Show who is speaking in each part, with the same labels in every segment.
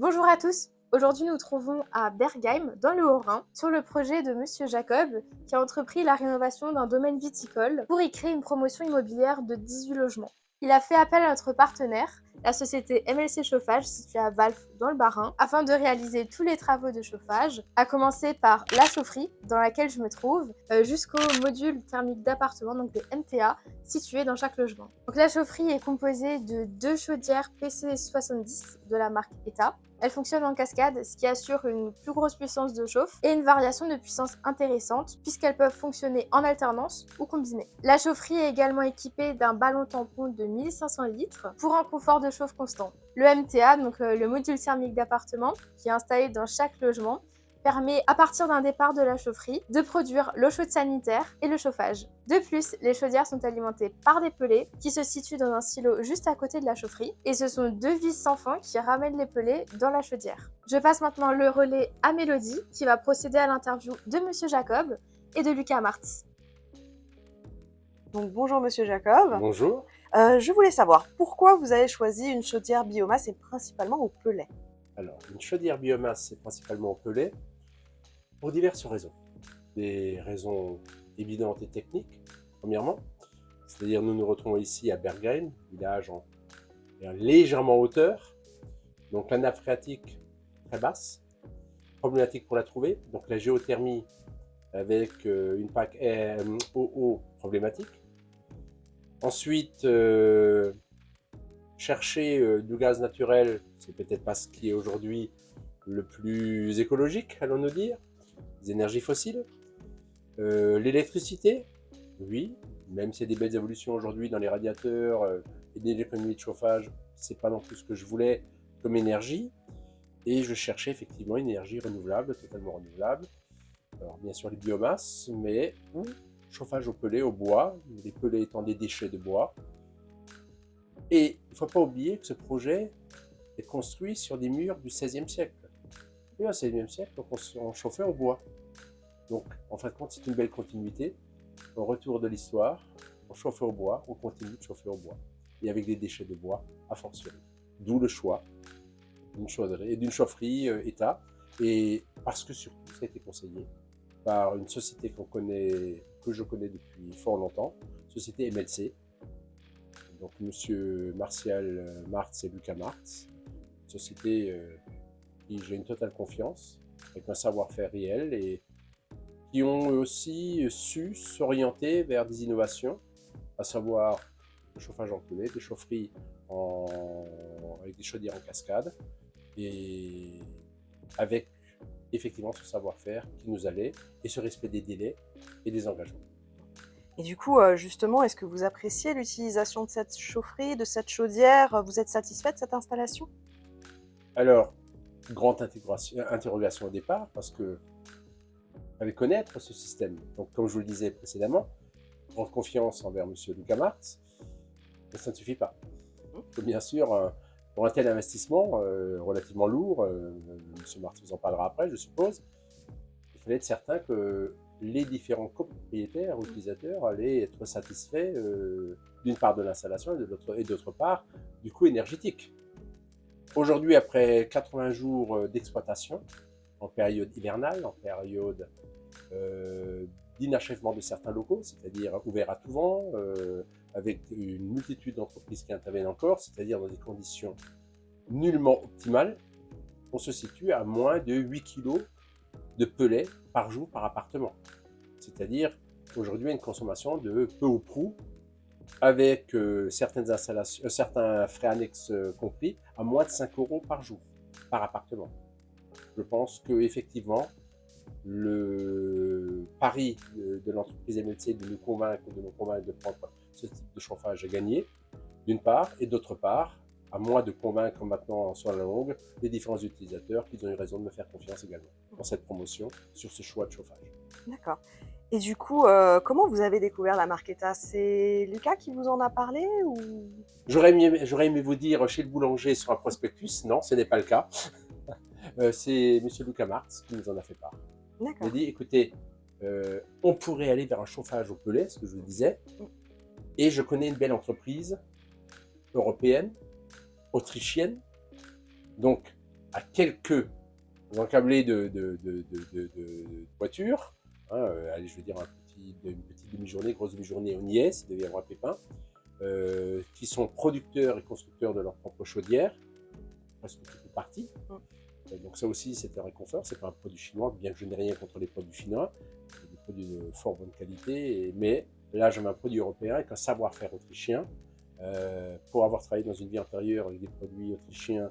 Speaker 1: Bonjour à tous. Aujourd'hui, nous trouvons à Bergheim, dans le Haut-Rhin, sur le projet de Monsieur Jacob, qui a entrepris la rénovation d'un domaine viticole pour y créer une promotion immobilière de 18 logements. Il a fait appel à notre partenaire, la société MLC Chauffage, située à Valf, dans le Bas-Rhin, afin de réaliser tous les travaux de chauffage, à commencer par la chaufferie, dans laquelle je me trouve, jusqu'au module thermique d'appartement, donc les MTA, situés dans chaque logement. Donc la chaufferie est composée de 2 chaudières PC70 de la marque ETA. Elle fonctionne en cascade, ce qui assure une plus grosse puissance de chauffe et une variation de puissance intéressante puisqu'elles peuvent fonctionner en alternance ou combinées. La chaufferie est également équipée d'un ballon tampon de 1500 litres pour un confort de chauffe constant. Le MTA, donc le module thermique d'appartement, qui est installé dans chaque logement, permet, à partir d'un départ de la chaufferie, de produire l'eau chaude sanitaire et le chauffage. De plus, les chaudières sont alimentées par des pellets qui se situent dans un silo juste à côté de la chaufferie et ce sont 2 vis sans fin qui ramènent les pellets dans la chaudière. Je passe maintenant le relais à Mélodie qui va procéder à l'interview de Monsieur Jacob et de Lucas Martz.
Speaker 2: Donc bonjour Monsieur Jacob.
Speaker 3: Bonjour.
Speaker 2: Je voulais savoir pourquoi vous avez choisi une chaudière biomasse et principalement au pellet.
Speaker 3: Alors, une chaudière biomasse, c'est principalement au pellet pour diverses raisons. Des raisons évidentes et techniques, premièrement. C'est-à-dire, nous nous retrouvons ici à Bergheim, village légèrement en hauteur. Donc, la nappe phréatique très basse. Problématique pour la trouver. Donc, la géothermie avec une PAC OO problématique. Ensuite, chercher du gaz naturel, c'est peut-être pas ce qui est aujourd'hui le plus écologique, allons-nous dire. Les énergies fossiles. L'électricité, oui, même s'il y a des belles évolutions aujourd'hui dans les radiateurs et dans l'économie de chauffage, c'est pas non plus ce que je voulais comme énergie. Et je cherchais effectivement une énergie renouvelable, totalement renouvelable. Alors bien sûr les biomasses, mais chauffage au pellet, au bois, les pellets étant des déchets de bois. Et il ne faut pas oublier que ce projet est construit sur des murs du XVIe siècle. Et au XVIe siècle, on chauffait au bois. Donc, en fin de compte, c'est une belle continuité. Au retour de l'histoire, on chauffait au bois, on continue de chauffer au bois. Et avec des déchets de bois, à fortiori. D'où le choix d'une chaufferie ETA. Et parce que surtout, ça a été conseillé par une société que je connais depuis fort longtemps, société MLC. Donc, monsieur Martial Martz et Lucas Martz, société qui j'ai une totale confiance, avec un savoir-faire réel et qui ont aussi su s'orienter vers des innovations, à savoir le chauffage en pellet, des chaufferies avec des chaudières en cascade, et avec effectivement ce savoir-faire qui nous allait, et ce respect des délais et des engagements.
Speaker 2: Et du coup, justement, est-ce que vous appréciez l'utilisation de cette chaufferie, de cette chaudière? Vous êtes satisfait de cette installation?
Speaker 3: Alors, grande interrogation au départ, parce que fallait connaître ce système. Donc, comme je vous le disais précédemment, grande confiance envers M. Lucas Martz, mais ça ne suffit pas. Bien sûr, pour un tel investissement relativement lourd, M. Martz vous en parlera après, je suppose, il fallait être certain que les différents copropriétaires ou utilisateurs allaient être satisfaits d'une part de l'installation et d'autre part du coût énergétique. Aujourd'hui, après 80 jours d'exploitation, en période hivernale, en période d'inachèvement de certains locaux, c'est-à-dire ouverts à tout vent, avec une multitude d'entreprises qui interviennent encore, c'est-à-dire dans des conditions nullement optimales, on se situe à moins de 8 kg de pellets par jour par appartement. C'est-à-dire aujourd'hui une consommation de peu ou prou, avec certaines installations, certains frais annexes compris, à moins de 5 € par jour, par appartement. Je pense qu'effectivement, le pari de l'entreprise MLC de nous convaincre de prendre ce type de chauffage est gagné, d'une part, et d'autre part, à moins de convaincre maintenant sur la longue les différents utilisateurs qu'ils ont eu raison de me faire confiance également dans cette promotion, sur ce choix de chauffage.
Speaker 2: D'accord. Et du coup, comment vous avez découvert la marque ETA? C'est Lucas qui vous en a parlé ou?
Speaker 3: J'aurais aimé vous dire chez le boulanger sur un prospectus, non, ce n'est pas le cas. C'est M. Lucas Martz qui nous en a fait part. Il a
Speaker 2: D'accord.
Speaker 3: dit, écoutez, on pourrait aller vers un chauffage au pellet, ce que je vous disais, et je connais une belle entreprise européenne, autrichienne, donc à quelques encablés de voiture. Hein, allez, je veux dire une petite demi-journée, grosse demi-journée, on y est, s'il devait y avoir un pépin. Qui sont producteurs et constructeurs de leur propre chaudière, presque toute une partie. Donc ça aussi, c'est un réconfort. C'est pas un produit chinois, bien que je n'ai rien contre les produits chinois. C'est des produits de fort bonne qualité, mais là, j'avais un produit européen avec un savoir-faire autrichien. Pour avoir travaillé dans une vie antérieure avec des produits autrichiens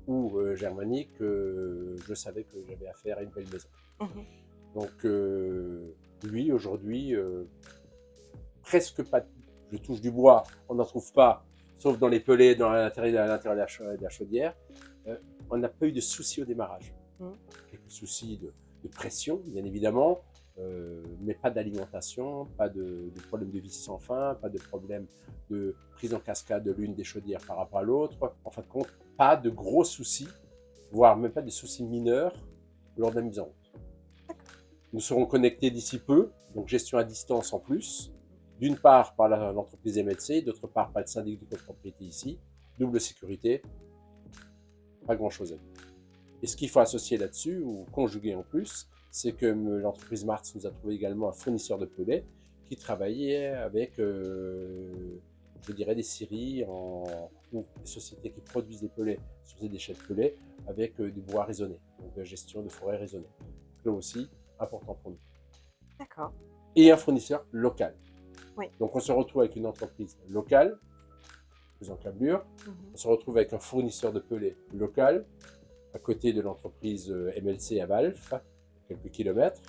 Speaker 3: ou germaniques, je savais que j'avais affaire à une belle maison. Donc lui, aujourd'hui, presque pas, je touche du bois, on n'en trouve pas, sauf dans les pelets, à l'intérieur de la chaudière. On n'a pas eu de soucis au démarrage. Quelques soucis de pression, bien évidemment, mais pas d'alimentation, pas de problème de vis sans fin, pas de problème de prise en cascade de l'une des chaudières par rapport à l'autre. En fin de compte, pas de gros soucis, voire même pas des soucis mineurs lors de la mise en route. Nous serons connectés d'ici peu, donc gestion à distance en plus, d'une part par l'entreprise MLC, d'autre part par le syndic de copropriété ici, double sécurité, pas grand chose à dire. Et ce qu'il faut associer là-dessus, ou conjuguer en plus, c'est que l'entreprise Martz nous a trouvé également un fournisseur de pellets qui travaillait avec, je dirais, des scieries ou des sociétés qui produisent des pellets sur des déchets de pellets avec du bois raisonné, donc de gestion de forêt raisonnée. Là aussi, important pour nous.
Speaker 2: D'accord.
Speaker 3: Et un fournisseur local.
Speaker 2: Oui.
Speaker 3: Donc on se retrouve avec une entreprise locale, plus en câblure, on se retrouve avec un fournisseur de pellets local, à côté de l'entreprise MLC à Valf, quelques kilomètres.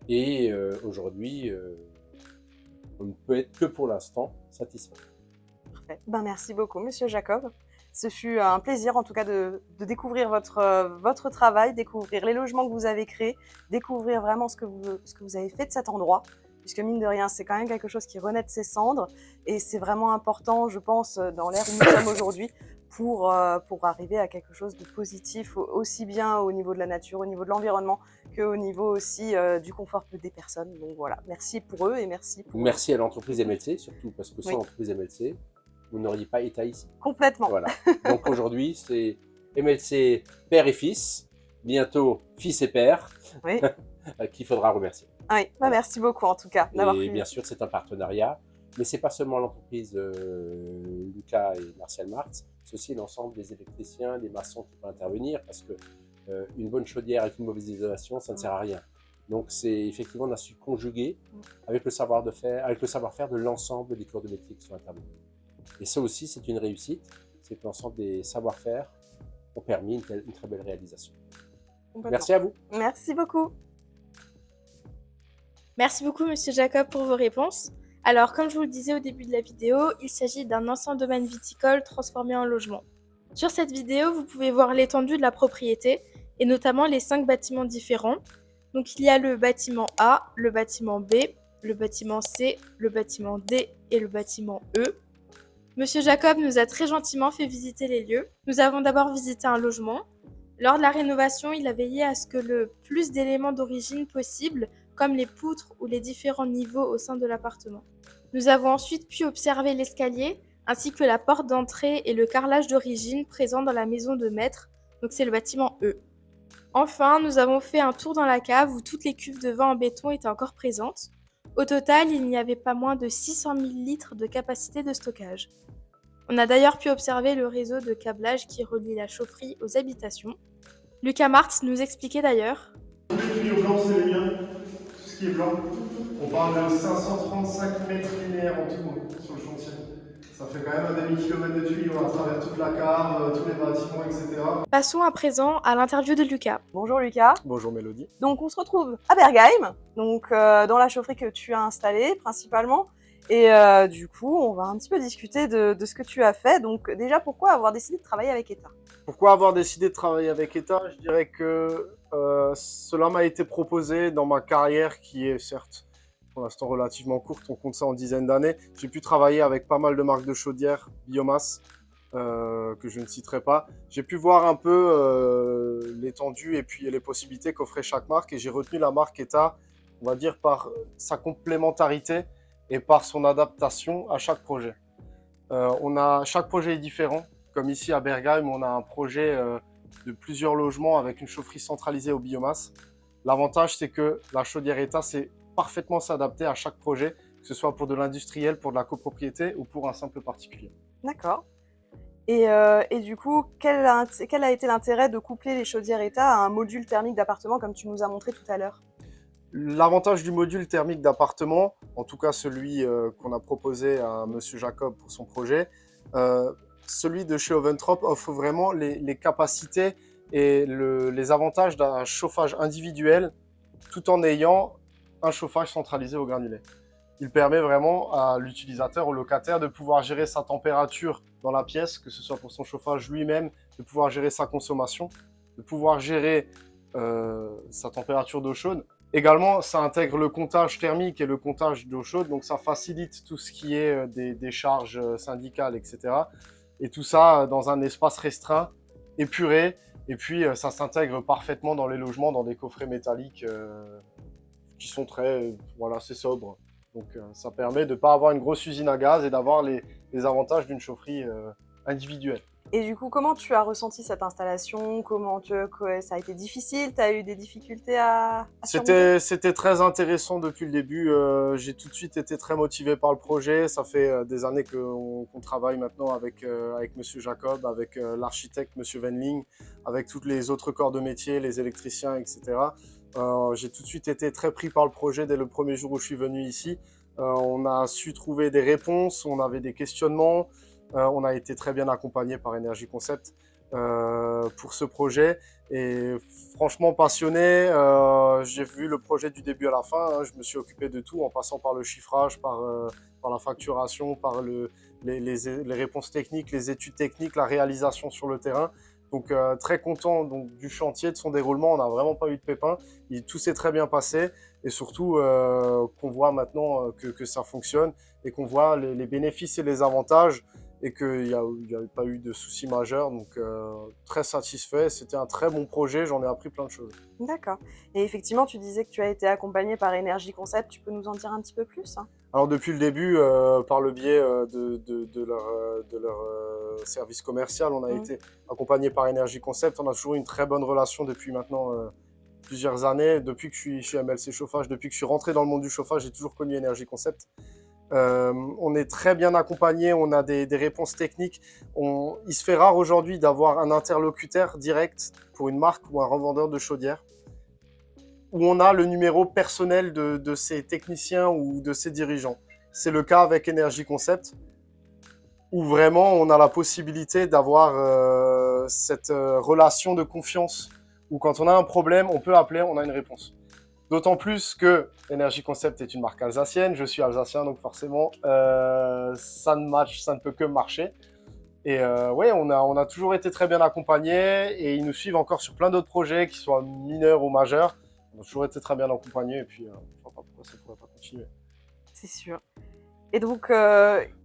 Speaker 3: Et aujourd'hui, on ne peut être que pour l'instant satisfait.
Speaker 2: Parfait. Ben, merci beaucoup, Monsieur Jacob. Ce fut un plaisir, en tout cas, de découvrir votre travail, découvrir les logements que vous avez créés, découvrir vraiment ce que vous avez fait de cet endroit. Puisque mine de rien, c'est quand même quelque chose qui renaît de ses cendres. Et c'est vraiment important, je pense, dans l'ère où nous sommes aujourd'hui, pour arriver à quelque chose de positif, aussi bien au niveau de la nature, au niveau de l'environnement, qu'au niveau aussi du confort des personnes. Donc voilà, merci pour eux et merci pour...
Speaker 3: Merci à l'entreprise MLC, surtout parce que sans
Speaker 2: Oui.
Speaker 3: l'entreprise MLC, vous n'auriez pas été ici.
Speaker 2: Complètement.
Speaker 3: Voilà. Donc aujourd'hui, c'est MLC père et fils, bientôt fils et père,
Speaker 2: Oui.
Speaker 3: qu'il faudra remercier.
Speaker 2: Ah oui, bah, merci beaucoup en tout cas d'avoir
Speaker 3: Et
Speaker 2: pu...
Speaker 3: bien sûr, c'est un partenariat, mais c'est pas seulement l'entreprise Lucas et Martial Martz, c'est aussi l'ensemble des électriciens, des maçons qui peuvent intervenir, parce que une bonne chaudière avec une mauvaise isolation, ça ne sert à rien. Donc c'est effectivement, on a su conjuguer avec le savoir-faire de l'ensemble des corps de métier qui sont intervenus. Et ça aussi, c'est une réussite, c'est que l'ensemble des savoir-faire ont permis une très belle réalisation. Merci à vous.
Speaker 2: Merci beaucoup.
Speaker 1: Merci beaucoup, Monsieur Jacob, pour vos réponses. Alors, comme je vous le disais au début de la vidéo, il s'agit d'un ancien domaine viticole transformé en logement. Sur cette vidéo, vous pouvez voir l'étendue de la propriété, et notamment les 5 bâtiments différents. Donc, il y a le bâtiment A, le bâtiment B, le bâtiment C, le bâtiment D et le bâtiment E. Monsieur Jacob nous a très gentiment fait visiter les lieux. Nous avons d'abord visité un logement. Lors de la rénovation, il a veillé à ce que le plus d'éléments d'origine possible, comme les poutres ou les différents niveaux au sein de l'appartement. Nous avons ensuite pu observer l'escalier, ainsi que la porte d'entrée et le carrelage d'origine présent dans la maison de maître, donc c'est le bâtiment E. Enfin, nous avons fait un tour dans la cave où toutes les cuves de vin en béton étaient encore présentes. Au total, il n'y avait pas moins de 600 000 litres de capacité de stockage. On a d'ailleurs pu observer le réseau de câblage qui relie la chaufferie aux habitations. Lucas Martz nous expliquait d'ailleurs:
Speaker 4: Tous les tuyaux blancs, c'est les miens. Tout ce qui est blanc. On parle de 535 mètres linéaires en tout sur le chantier. Ça fait quand même un demi-kilomètre de tuyaux à travers toute la cave, tous les bâtiments, etc.
Speaker 1: Passons à présent à l'interview de Lucas.
Speaker 2: Bonjour Lucas.
Speaker 5: Bonjour Mélodie.
Speaker 2: Donc on se retrouve à Bergheim, donc dans la chaufferie que tu as installée principalement. Et du coup, on va un petit peu discuter de ce que tu as fait. Donc déjà, pourquoi avoir décidé de travailler avec ETA?
Speaker 5: Pourquoi avoir décidé de travailler avec ETA? Je dirais que cela m'a été proposé dans ma carrière qui est certes pour l'instant relativement courte, on compte ça en dizaines d'années. J'ai pu travailler avec pas mal de marques de chaudières biomasse que je ne citerai pas. J'ai pu voir un peu l'étendue et puis les possibilités qu'offrait chaque marque et j'ai retenu la marque ETA, on va dire par sa complémentarité et par son adaptation à chaque projet. Chaque projet est différent. Comme ici à Bergheim, on a un projet de plusieurs logements avec une chaufferie centralisée au biomasse. L'avantage, c'est que la chaudière ETA sait parfaitement s'adapter à chaque projet, que ce soit pour de l'industriel, pour de la copropriété ou pour un simple particulier.
Speaker 2: D'accord. Et du coup, quel a été l'intérêt de coupler les chaudières ETA à un module thermique d'appartement comme tu nous as montré tout à l'heure?
Speaker 5: L'avantage du module thermique d'appartement, en tout cas celui qu'on a proposé à Monsieur Jacob pour son projet, celui de chez Oventrop offre vraiment les capacités et les avantages d'un chauffage individuel tout en ayant un chauffage centralisé au granulé. Il permet vraiment à l'utilisateur, au locataire, de pouvoir gérer sa température dans la pièce, que ce soit pour son chauffage lui-même, de pouvoir gérer sa consommation, de pouvoir gérer sa température d'eau chaude. Également, ça intègre le comptage thermique et le comptage d'eau chaude, donc ça facilite tout ce qui est des charges syndicales, etc. Et tout ça dans un espace restreint, épuré, et puis ça s'intègre parfaitement dans les logements, dans des coffrets métalliques qui sont très, voilà, c'est sobre. Donc ça permet de ne pas avoir une grosse usine à gaz et d'avoir les avantages d'une chaufferie individuelle.
Speaker 2: Et du coup, comment tu as ressenti cette installation? Ça a été difficile? Tu as eu des difficultés à surmonter?
Speaker 5: C'était très intéressant depuis le début. J'ai tout de suite été très motivé par le projet. Ça fait des années qu'on travaille maintenant avec Monsieur Jacob, avec l'architecte Monsieur Venling, avec tous les autres corps de métier, les électriciens, etc. J'ai tout de suite été très pris par le projet dès le premier jour où je suis venu ici. On a su trouver des réponses, on avait des questionnements. On a été très bien accompagné par Energy Concept pour ce projet et franchement passionné. J'ai vu le projet du début à la fin. Je me suis occupé de tout en passant par le chiffrage, par la facturation, par les réponses techniques, les études techniques, la réalisation sur le terrain. Donc très content du chantier, de son déroulement. On n'a vraiment pas eu de pépins. Tout s'est très bien passé et surtout qu'on voit maintenant que ça fonctionne et qu'on voit les bénéfices et les avantages et qu'il n'y a pas eu de soucis majeurs. Donc très satisfait. C'était un très bon projet. J'en ai appris plein de choses.
Speaker 2: D'accord. Et effectivement, tu disais que tu as été accompagné par Energy Concept. Tu peux nous en dire un petit peu plus?
Speaker 5: Alors depuis le début, par le biais de leur service commercial, on a été accompagné par Energy Concept. On a toujours une très bonne relation depuis maintenant plusieurs années. Depuis que je suis chez MLC Chauffage, depuis que je suis rentré dans le monde du chauffage, j'ai toujours connu Energy Concept. On est très bien accompagné, on a des réponses techniques. Il se fait rare aujourd'hui d'avoir un interlocuteur direct pour une marque ou un revendeur de chaudière, où on a le numéro personnel de ces techniciens ou de ces dirigeants. C'est le cas avec Energy Concept, où vraiment on a la possibilité d'avoir cette relation de confiance, où quand on a un problème, on peut appeler, on a une réponse. D'autant plus que Energy Concept est une marque alsacienne, je suis alsacien, donc forcément, ça ne peut que marcher. Et ouais, on a toujours été très bien accompagnés et ils nous suivent encore sur plein d'autres projets, qu'ils soient mineurs ou majeurs. On a toujours été très bien accompagnés et puis je ne vois pas pourquoi ça ne pourrait pas continuer.
Speaker 2: C'est sûr. Et donc,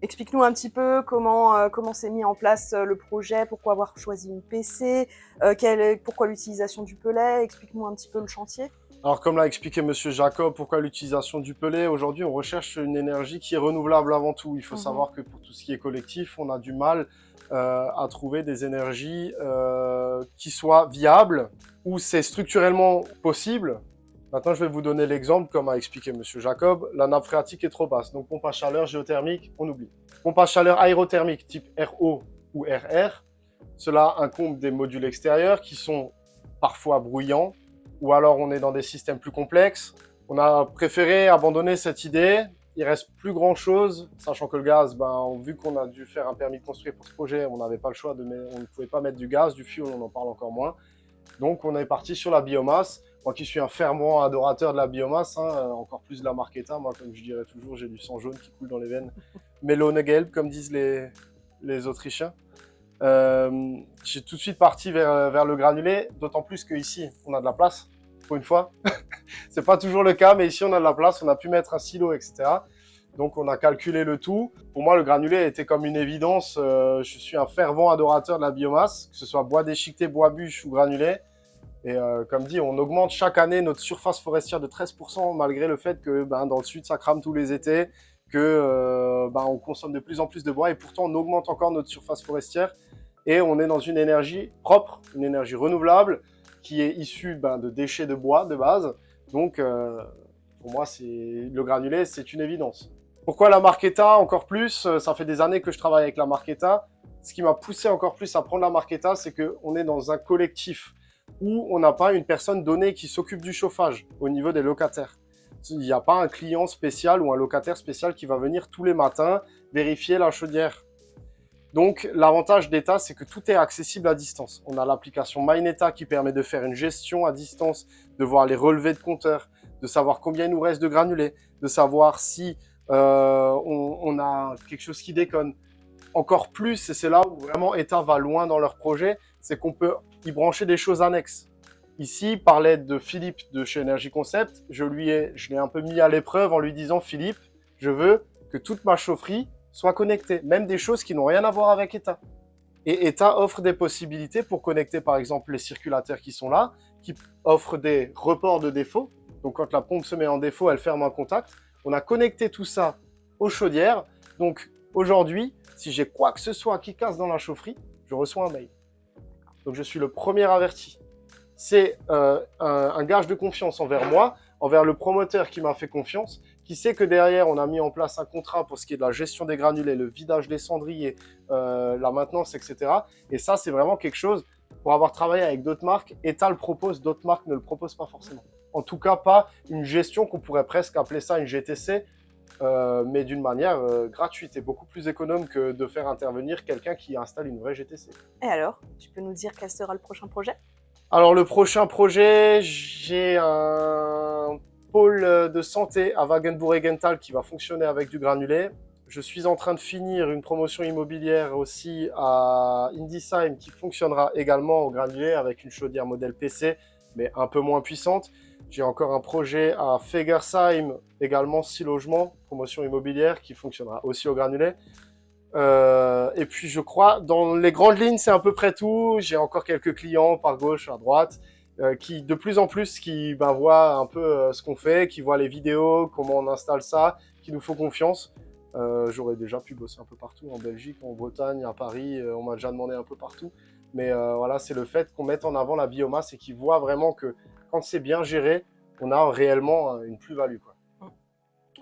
Speaker 2: explique-nous un petit peu comment s'est mis en place le projet, pourquoi avoir choisi une PC, pourquoi l'utilisation du pelet, explique-nous un petit peu le chantier.
Speaker 5: Alors comme l'a expliqué Monsieur Jacob, pourquoi l'utilisation du pelet? Aujourd'hui, on recherche une énergie qui est renouvelable avant tout. Il faut savoir que pour tout ce qui est collectif, on a du mal à trouver des énergies qui soient viables, où c'est structurellement possible. Maintenant, je vais vous donner l'exemple, comme a expliqué Monsieur Jacob, la nappe phréatique est trop basse. Donc pompe à chaleur géothermique, on oublie. Pompe à chaleur aérothermique type RO ou RR, cela incombe des modules extérieurs qui sont parfois bruyants, ou alors on est dans des systèmes plus complexes. On a préféré abandonner cette idée. Il reste plus grand chose, sachant que le gaz, vu qu'on a dû faire un permis de construire pour ce projet, on n'avait pas le choix, on ne pouvait pas mettre du gaz, du fuel, on en parle encore moins. Donc on est parti sur la biomasse. Moi qui suis un fervent adorateur de la biomasse, encore plus de la marque ETA, moi comme je dirais toujours, j'ai du sang jaune qui coule dans les veines. Melone-gelb, comme disent les Autrichiens. J'ai tout de suite parti vers le granulé, d'autant plus qu'ici, on a de la place, pour une fois. C'est pas toujours le cas, mais ici, on a de la place, on a pu mettre un silo, etc. Donc, on a calculé le tout. Pour moi, le granulé était comme une évidence. Je suis un fervent adorateur de la biomasse, que ce soit bois déchiqueté, bois bûche ou granulé. Et comme dit, on augmente chaque année notre surface forestière de 13%, malgré le fait que dans le sud, ça crame tous les étés, que on consomme de plus en plus de bois, et pourtant, on augmente encore notre surface forestière. Et on est dans une énergie propre, une énergie renouvelable, qui est issue de déchets de bois de base. Donc, pour moi, le granulé, c'est une évidence. Pourquoi la marque ETA encore plus? Ça fait des années que je travaille avec la marque ETA. Ce qui m'a poussé encore plus à prendre la marque ETA, c'est qu'on est dans un collectif où on n'a pas une personne donnée qui s'occupe du chauffage au niveau des locataires. Il n'y a pas un client spécial ou un locataire spécial qui va venir tous les matins vérifier la chaudière. Donc, l'avantage d'ETA, c'est que tout est accessible à distance. On a l'application MyNETA qui permet de faire une gestion à distance, de voir les relevés de compteurs, de savoir combien il nous reste de granulés, de savoir si on a quelque chose qui déconne. Encore plus, et c'est là où vraiment ETA va loin dans leur projet, c'est qu'on peut y brancher des choses annexes. Ici, par l'aide de Philippe de chez Energy Concept, je l'ai un peu mis à l'épreuve en lui disant « Philippe, je veux que toute ma chaufferie soit connectée, même des choses qui n'ont rien à voir avec ETA. » Et ETA offre des possibilités pour connecter par exemple les circulateurs qui sont là, qui offrent des reports de défaut. Donc quand la pompe se met en défaut, elle ferme un contact. On a connecté tout ça aux chaudières. Donc aujourd'hui, si j'ai quoi que ce soit qui casse dans la chaufferie, je reçois un mail. Donc je suis le premier averti. C'est un gage de confiance envers moi, envers le promoteur qui m'a fait confiance, qui sait que derrière, on a mis en place un contrat pour ce qui est de la gestion des granulés, le vidage des cendriers, la maintenance, etc. Et ça, c'est vraiment quelque chose, pour avoir travaillé avec d'autres marques, ETA le propose, d'autres marques ne le proposent pas forcément. En tout cas, pas une gestion qu'on pourrait presque appeler ça une GTC, mais d'une manière gratuite et beaucoup plus économe que de faire intervenir quelqu'un qui installe une vraie GTC.
Speaker 2: Et alors, tu peux nous dire quel sera le prochain projet?
Speaker 5: Alors le prochain projet, j'ai un pôle de santé à Wagenbourg-Eggental qui va fonctionner avec du granulé. Je suis en train de finir une promotion immobilière aussi à Indisheim qui fonctionnera également au granulé avec une chaudière modèle PC, mais un peu moins puissante. J'ai encore un projet à Fegersheim, également 6 logements, promotion immobilière qui fonctionnera aussi au granulé. Et puis je crois, dans les grandes lignes, c'est à peu près tout. J'ai encore quelques clients par gauche, à droite, qui de plus en plus qui voient un peu ce qu'on fait, qui voient les vidéos, comment on installe ça, qui nous font confiance. J'aurais déjà pu bosser un peu partout, en Belgique, en Bretagne, à Paris, on m'a déjà demandé un peu partout. Mais voilà, c'est le fait qu'on mette en avant la biomasse et qu'ils voient vraiment que quand c'est bien géré, on a réellement une plus-value, quoi.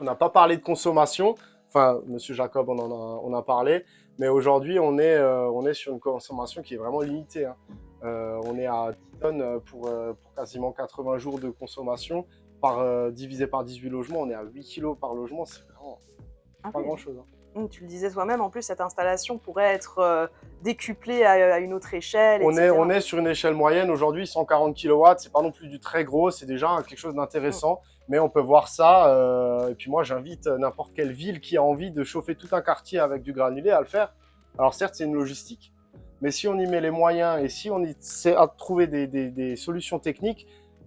Speaker 5: On n'a pas parlé de consommation. Enfin, Monsieur Jacob, on a parlé, mais aujourd'hui, on est sur une consommation qui est vraiment limitée. Hein. On est à 10 tonnes pour quasiment 80 jours de consommation, divisé par 18 logements, on est à 8 kilos par logement, c'est vraiment pas grand-chose. Hein.
Speaker 2: Tu le disais toi-même, en plus, cette installation pourrait être décuplée à une autre échelle,
Speaker 5: On
Speaker 2: etc.
Speaker 5: est sur une échelle moyenne, aujourd'hui, 140 kW, c'est pas non plus du très gros, c'est déjà quelque chose d'intéressant. Mais on peut voir ça, et puis moi j'invite n'importe quelle ville qui a envie de chauffer tout un quartier avec du granulé à le faire. Alors certes c'est une logistique, mais si on y met les moyens et si on essaie à trouver des solutions techniques,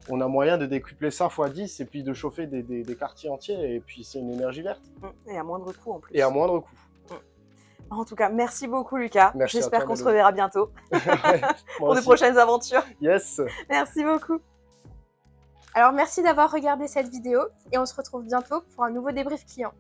Speaker 5: on a moyen de décupler ça x 10 et puis de chauffer des quartiers entiers, et puis c'est une énergie verte.
Speaker 2: Et à moindre coût en plus.
Speaker 5: Et à moindre coût.
Speaker 2: En tout cas, merci beaucoup Lucas. J'espère qu'on se reverra bientôt pour de prochaines aventures.
Speaker 5: Yes.
Speaker 2: Merci beaucoup.
Speaker 1: Alors merci d'avoir regardé cette vidéo et on se retrouve bientôt pour un nouveau débrief client.